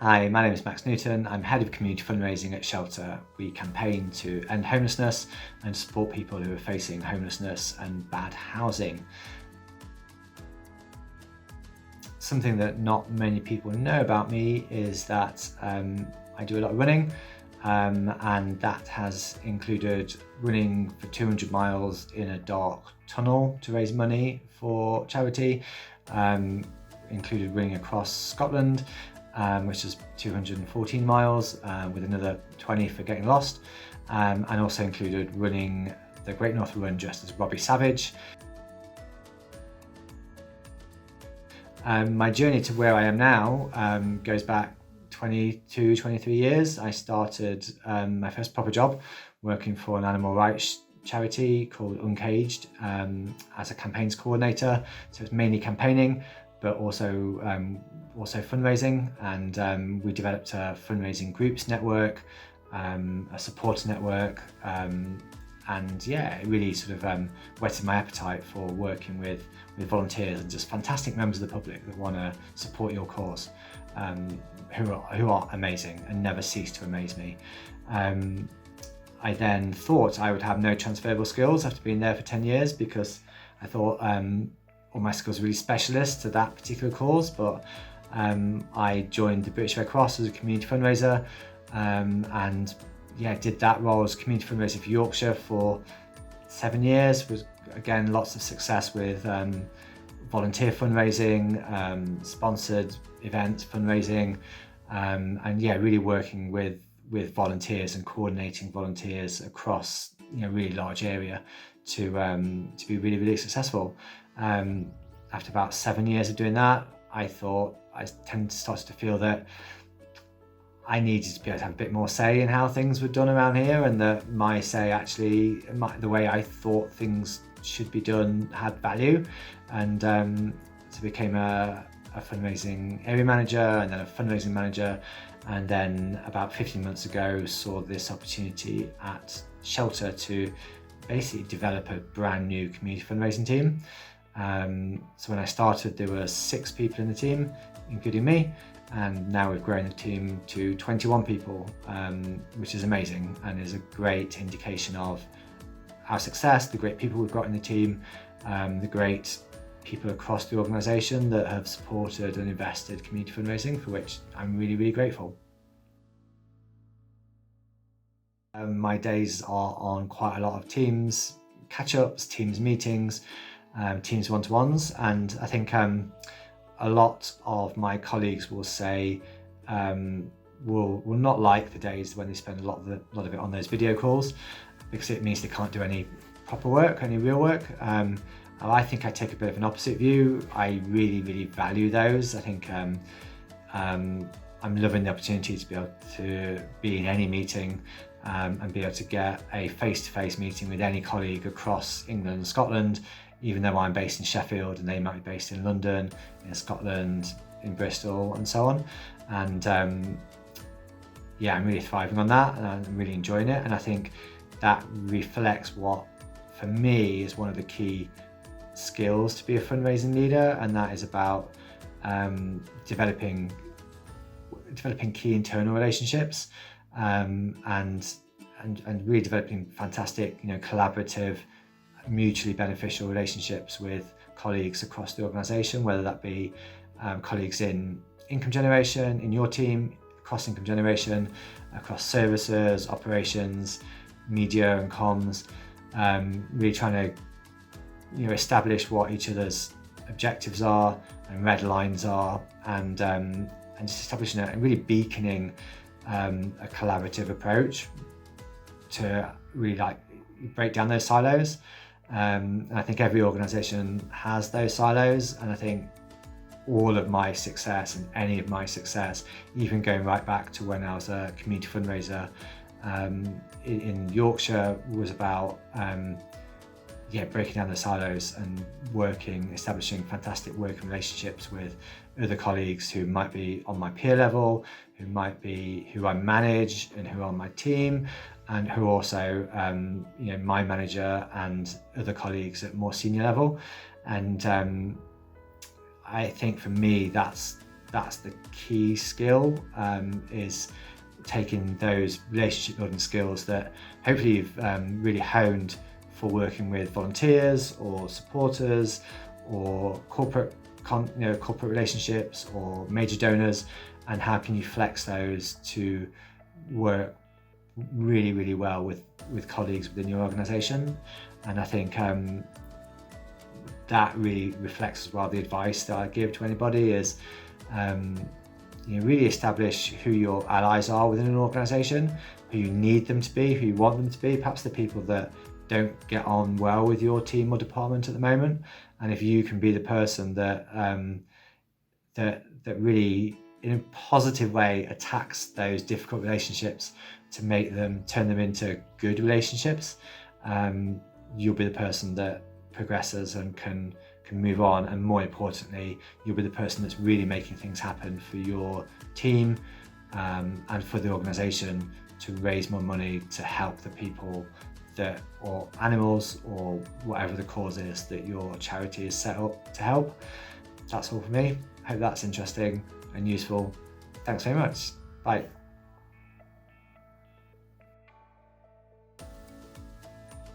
Hi, my name is Max Newton. I'm Head of Community Fundraising at Shelter. We campaign to end homelessness and support people who are facing homelessness and bad housing. Something that not many people know about me is that I do a lot of running, and that has included running for 200 miles in a dark tunnel to raise money for charity, included running across Scotland, which is 214 miles with another 20 for getting lost, and also included running the Great North Run dressed as Robbie Savage. My journey to where I am now goes back 22, 23 years. I started my first proper job working for an animal rights charity called Uncaged as a campaigns coordinator. So it's mainly campaigning, but also fundraising. And we developed a fundraising groups network, a support network, and yeah, it really sort of whetted my appetite for working with volunteers and just fantastic members of the public that want to support your cause, who are amazing and never cease to amaze me. I then thought I would have no transferable skills after being there for 10 years because I thought all my skills were really specialist to that particular cause, but I joined the British Red Cross as a community fundraiser, and yeah, did that role as community fundraiser for Yorkshire for 7 years. Was again lots of success with volunteer fundraising, sponsored events fundraising, and yeah, really working with volunteers and coordinating volunteers across really large area to be really successful. After about 7 years of doing that, I started to feel that I needed to be able to have a bit more say in how things were done around here, and that my say the way I thought things should be done had value. And so became a fundraising area manager and then a fundraising manager, and then about 15 months ago saw this opportunity at Shelter to basically develop a brand new community fundraising team. So when I started, there were 6 people in the team, including me, and now we've grown the team to 21 people, which is amazing and is a great indication of our success, the great people we've got in the team, the great people across the organisation that have supported and invested community fundraising, for which I'm really grateful. My days are on quite a lot of Teams catch-ups, Teams meetings, Teams one-to-ones, and I think a lot of my colleagues will say will not like the days when they spend a lot of it on those video calls, because it means they can't do any proper work, any real work. I think I take a bit of an opposite view. I really value those. I think I'm loving the opportunity to be able to be in any meeting and be able to get a face-to-face meeting with any colleague across England and Scotland, even though I'm based in Sheffield and they might be based in London, in Scotland, in Bristol and so on. And yeah, I'm really thriving on that and I'm really enjoying it. And I think that reflects what, for me, is one of the key skills to be a fundraising leader, and that is about developing key internal relationships, and really developing fantastic, collaborative, mutually beneficial relationships with colleagues across the organisation, whether that be colleagues in income generation, in your team, across income generation, across services, operations, media and comms, really trying to establish what each other's objectives are and red lines are, and just establishing and really beaconing a collaborative approach to really break down those silos. And I think every organisation has those silos, and I think all of my success and any of my success, even going right back to when I was a community fundraiser in Yorkshire, was about breaking down the silos and establishing fantastic working relationships with other colleagues who might be on my peer level, who I manage and who are on my team, and who also my manager and other colleagues at more senior level. And I think for me that's that's the key skill, is taking those relationship building skills that hopefully you've really honed for working with volunteers or supporters or corporate relationships or major donors, and how can you flex those to work really, really well with colleagues within your organisation. And I think that really reflects as well the advice that I give to anybody is really establish who your allies are within an organisation, who you need them to be, who you want them to be, perhaps the people that don't get on well with your team or department at the moment. And if you can be the person that that really in a positive way attacks those difficult relationships to turn them into good relationships, you'll be the person that progresses and can move on, and more importantly, you'll be the person that's really making things happen for your team and for the organisation to raise more money to help the people or animals or whatever the cause is that your charity is set up to help. That's all for me. I hope that's interesting and useful. Thanks very much. Bye.